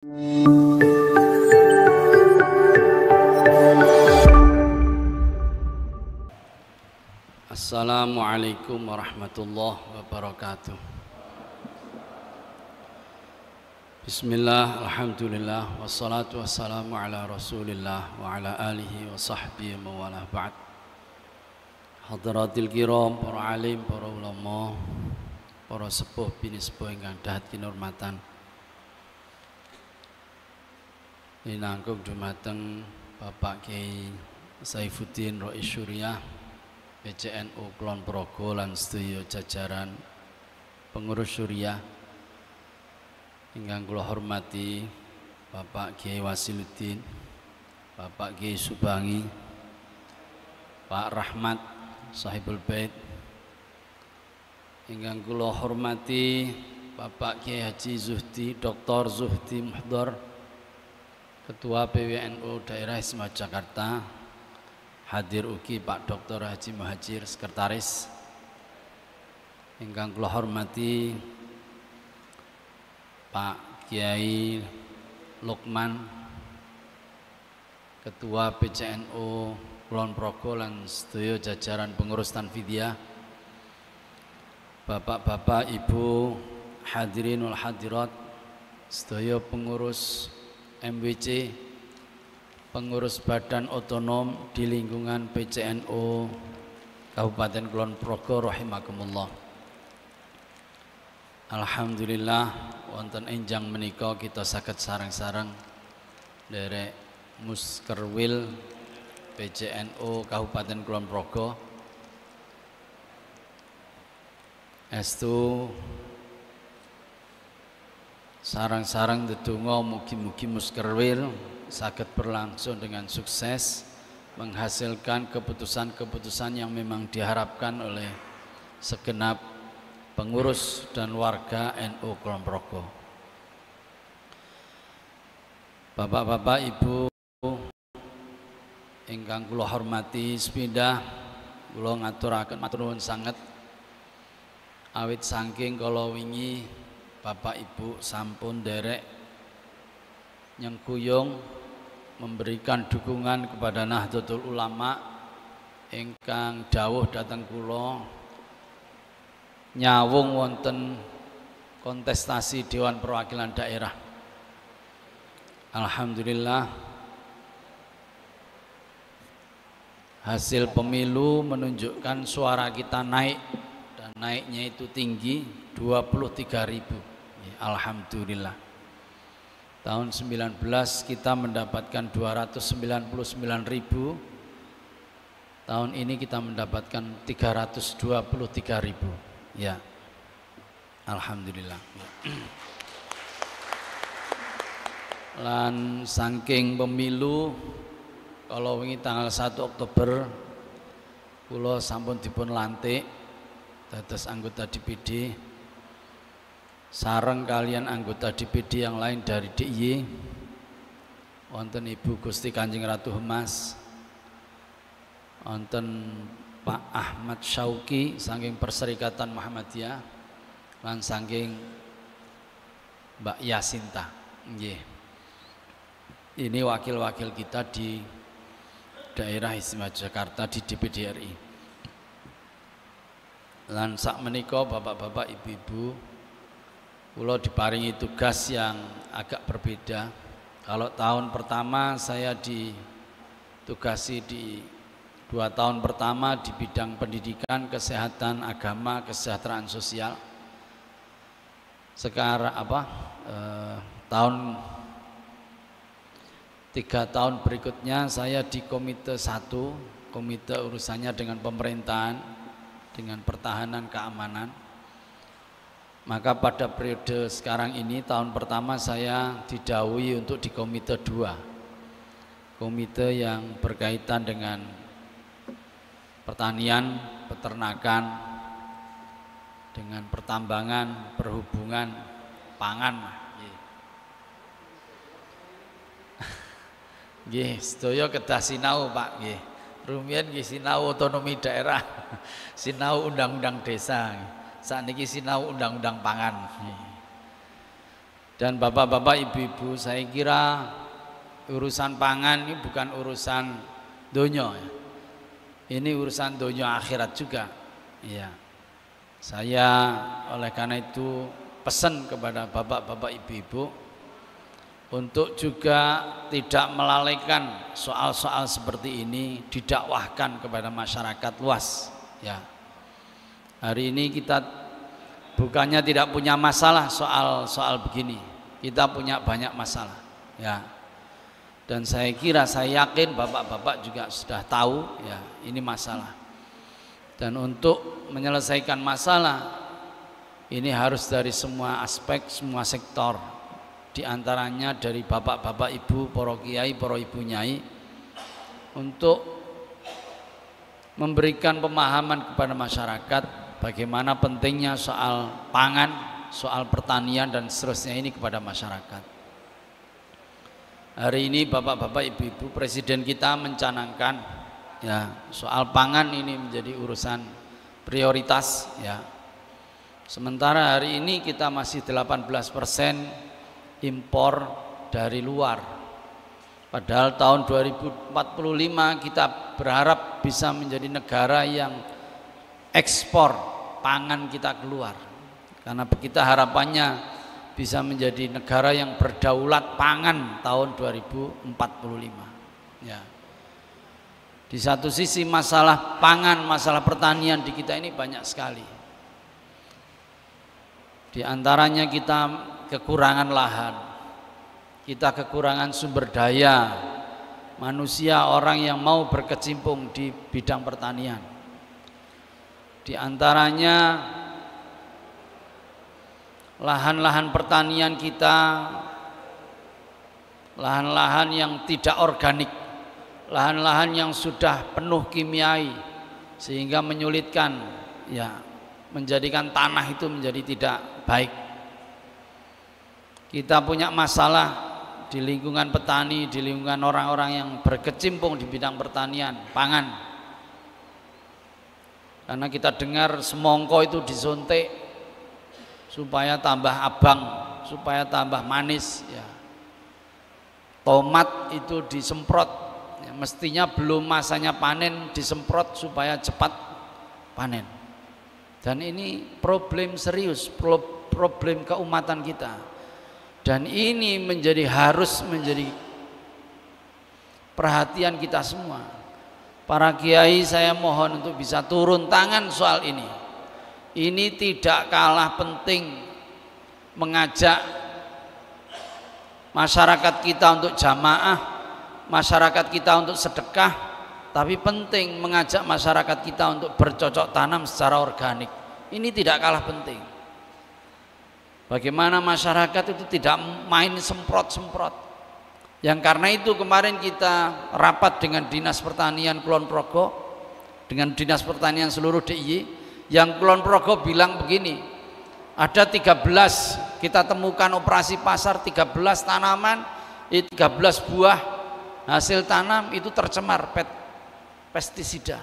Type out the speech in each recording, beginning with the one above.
Assalamualaikum warahmatullahi wabarakatuh. Bismillah, alhamdulillah, wassalatu wassalamu ala rasulillah wa ala alihi wa sahbihi wa wala ba'd. Hadratil kiram, para alim, para ulama, para sepuh bini sepuh ingkang dahat kinurmatan. Ninangkum dumateng Bapak Kiai Saifuddin Rais Syuriah PCNU Kulon Progo lan sedaya jajaran pengurus Syuriah ingkang kula hormati Bapak Kiai Wasiluddin, Bapak Kiai Subangi, Pak Rahmat Sahibul Bait, ingkang kula hormati Bapak Kiai Haji Zuhdi, Dr. Zuhdi Muhdar, Ketua PWNU Daerah Istimewa Jakarta. Hadir ugi Pak Dr. Haji Muhajir, Sekretaris. Ingkang kula hormati Pak Kiai Lukman, Ketua PCNU Kulon Progo lan sedaya jajaran pengurus Tanfidiyah. Bapak-bapak, Ibu, hadirin wal hadirat, sedaya pengurus MWC, pengurus badan otonom di lingkungan PCNU Kabupaten Kulon Progo rahimakumullah. Alhamdulillah wonten enjang menika kita saged sareng-sareng derek Muskerwil PCNU Kabupaten Kulon Progo estu sarang-sarang ndedonga mugi-mugi Muskerwil saged berlangsung dengan sukses, menghasilkan keputusan-keputusan yang memang diharapkan oleh segenap pengurus dan warga NU Kulon Progo. Bapak-bapak, Ibu ingkang kula hormati sepindah, kula ngaturaken matur nuwun sanget awit saking kala wingi Bapak Ibu sampun derek nyengkuyung memberikan dukungan kepada Nahdlatul Ulama ingkang dawuh dhateng kula nyawung wonten kontestasi Dewan Perwakilan Daerah. Alhamdulillah hasil pemilu menunjukkan suara kita naik dan naiknya itu tinggi 23.000. Alhamdulillah. Tahun 19 kita mendapatkan 299.000. Tahun ini kita mendapatkan 323.000. Ya. Alhamdulillah. Lan saking pemilu kalau wingi tanggal 1 Oktober kula sampun dipun lantik dados anggota DPD sareng kalian anggota DPD yang lain dari DIY, wonten Ibu Gusti Kanjeng Ratu Hemas, wonten Pak Ahmad Syauqi saking Perserikatan Muhammadiyah, lan saking Mbak Yasinta. Nggih. Ini wakil-wakil kita di Daerah Istimewa Jakarta di DPD RI. Lan sak menika bapak-bapak, ibu-ibu, kula diparingi tugas yang agak berbeda. Kalau tahun pertama saya ditugasi di 2 tahun pertama di bidang pendidikan, kesehatan, agama, kesejahteraan sosial. Sekarang tahun 3 tahun berikutnya saya di Komite 1, komite urusannya dengan pemerintahan, dengan pertahanan keamanan. Maka pada periode sekarang ini tahun pertama saya didhawuhi untuk di Komite 2, komite yang berkaitan dengan pertanian, peternakan, dengan pertambangan, perhubungan, pangan. Nggih, sedaya kedah sinau Pak nggih. Rumiyin nggih sinau otonomi daerah, sinau undang-undang desa. Sakniki sinau undang-undang pangan. Dan bapak-bapak, ibu-ibu, saya kira urusan pangan ini bukan urusan donya ya. Ini urusan donya akhirat juga. Ya. Saya oleh karena itu pesan kepada bapak-bapak, ibu-ibu untuk juga tidak melalaikan soal-soal seperti ini, didakwahkan kepada masyarakat luas. Ya. Hari ini kita bukannya tidak punya masalah soal begini. Kita punya banyak masalah, ya. Dan saya kira, saya yakin bapak-bapak juga sudah tahu, ya, ini masalah. Dan untuk menyelesaikan masalah ini harus dari semua aspek, semua sektor. Di antaranya dari bapak-bapak, ibu, para kiai, para ibu nyai, untuk memberikan pemahaman kepada masyarakat bagaimana pentingnya soal pangan, soal pertanian dan seterusnya ini kepada masyarakat. Hari ini bapak-bapak, ibu-ibu, presiden kita mencanangkan ya soal pangan ini menjadi urusan prioritas ya. Sementara hari ini kita masih 18% impor dari luar. Padahal tahun 2045 kita berharap bisa menjadi negara yang ekspor pangan kita keluar. Karena kita harapannya bisa menjadi negara yang berdaulat pangan tahun 2045. Ya. Di satu sisi masalah pangan, masalah pertanian di kita ini banyak sekali. Di antaranya kita kekurangan lahan, kita kekurangan sumber daya manusia, orang yang mau berkecimpung di bidang pertanian. Di antaranya lahan-lahan pertanian kita, lahan-lahan yang tidak organik, lahan-lahan yang sudah penuh kimiai, sehingga menyulitkan ya, menjadikan tanah itu menjadi tidak baik. Kita punya masalah di lingkungan petani, di lingkungan orang-orang yang berkecimpung di bidang pertanian, pangan. Karena kita dengar semongko itu disuntik supaya tambah abang, supaya tambah manis ya. Tomat itu disemprot ya, mestinya belum masanya panen disemprot supaya cepat panen. Dan ini problem serius, problem keumatan kita. Dan ini harus menjadi perhatian kita semua. Para kiai, saya mohon untuk bisa turun tangan soal ini. Ini tidak kalah penting mengajak masyarakat kita untuk jamaah, masyarakat kita untuk sedekah, tapi penting mengajak masyarakat kita untuk bercocok tanam secara organik. Ini tidak kalah penting. Bagaimana masyarakat itu tidak main semprot-semprot. Yang karena itu kemarin kita rapat dengan Dinas Pertanian Kulon Progo, dengan Dinas Pertanian seluruh DIY. Yang Kulon Progo bilang begini, ada 13 kita temukan operasi pasar 13 tanaman, 13 buah hasil tanam itu tercemar pestisida.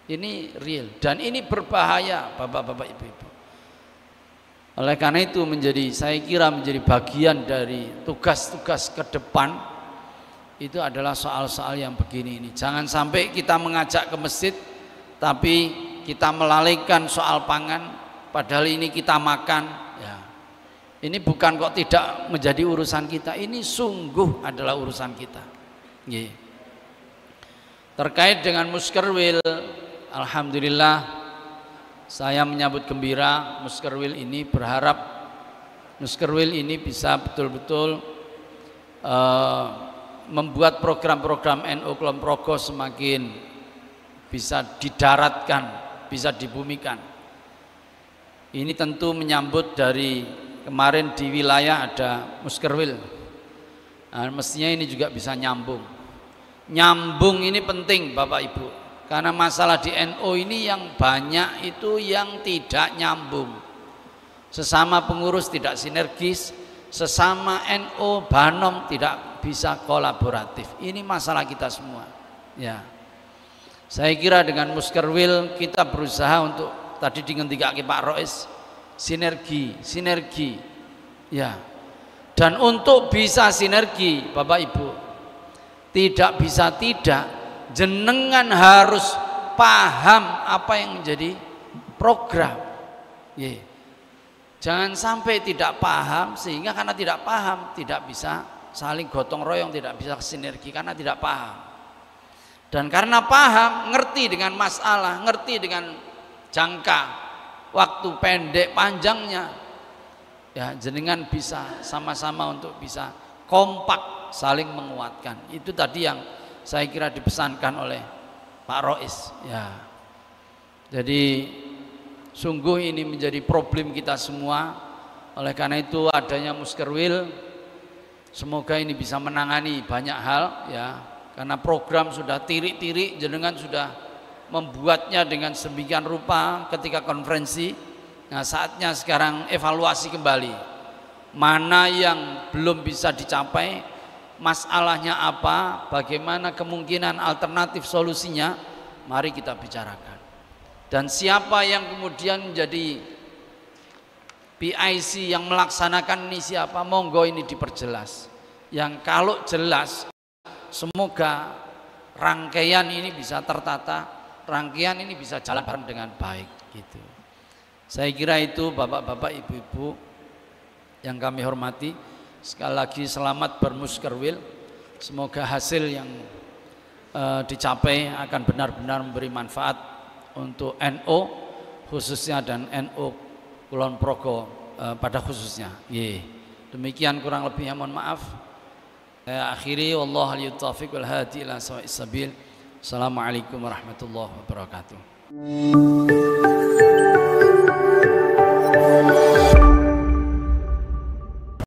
Ini real dan ini berbahaya bapak-bapak, ibu-ibu. Oleh karena itu saya kira menjadi bagian dari tugas-tugas ke depan itu adalah soal-soal yang begini ini. Jangan sampai kita mengajak ke masjid tapi kita melalaikan soal pangan, padahal ini kita makan ya. Ini bukan kok tidak menjadi urusan kita, ini sungguh adalah urusan kita. Terkait dengan Muskerwil, alhamdulillah saya menyambut gembira Muskerwil ini, berharap Muskerwil ini bisa betul-betul membuat program-program NU Kulon Progo semakin bisa didaratkan, bisa dibumikan. Ini tentu menyambut dari kemarin di wilayah ada Muskerwil. Nah, mestinya ini juga bisa nyambung. Nyambung ini penting Bapak Ibu, karena masalah di NU ini yang banyak itu yang tidak nyambung. Sesama pengurus tidak sinergis, sesama NU Banom tidak bisa kolaboratif. Ini masalah kita semua. Ya. Saya kira dengan Muskerwil kita berusaha untuk tadi dihentikan Pak Rois sinergi ya Dan untuk bisa sinergi Bapak Ibu, tidak bisa tidak, jenengan harus paham apa yang menjadi program. Jangan sampai tidak paham, sehingga karena tidak paham tidak bisa saling gotong royong, tidak bisa sinergi karena tidak paham. Dan karena paham, ngerti dengan masalah, ngerti dengan jangka waktu pendek panjangnya, ya jenengan bisa sama-sama untuk bisa kompak saling menguatkan. Itu tadi yang saya kira dipesankan oleh Pak Rois, ya. Jadi sungguh ini menjadi problem kita semua. Oleh karena itu adanya Muskerwil, semoga ini bisa menangani banyak hal, ya. Karena program sudah tirik-tirik, jenengan sudah membuatnya dengan sedemikian rupa ketika konferensi. Nah, saatnya sekarang evaluasi kembali. Mana yang belum bisa dicapai, masalahnya apa, bagaimana kemungkinan alternatif solusinya, mari kita bicarakan. Dan siapa yang kemudian menjadi PIC yang melaksanakan ini siapa, monggo ini diperjelas. Yang kalau jelas, semoga rangkaian ini bisa tertata, rangkaian ini bisa jalan bareng dengan baik gitu. Saya kira itu Bapak-bapak, Ibu-ibu yang kami hormati. Sekali lagi selamat bermuskerwil. Semoga hasil yang dicapai akan benar-benar memberi manfaat untuk NU khususnya dan NU Kulon Progo pada khususnya. Demikian kurang lebihnya, mohon maaf. Saya akhiri, wallahu a'lam taufiq wal hadi ila sawa'is sabil. Assalamualaikum warahmatullahi wabarakatuh.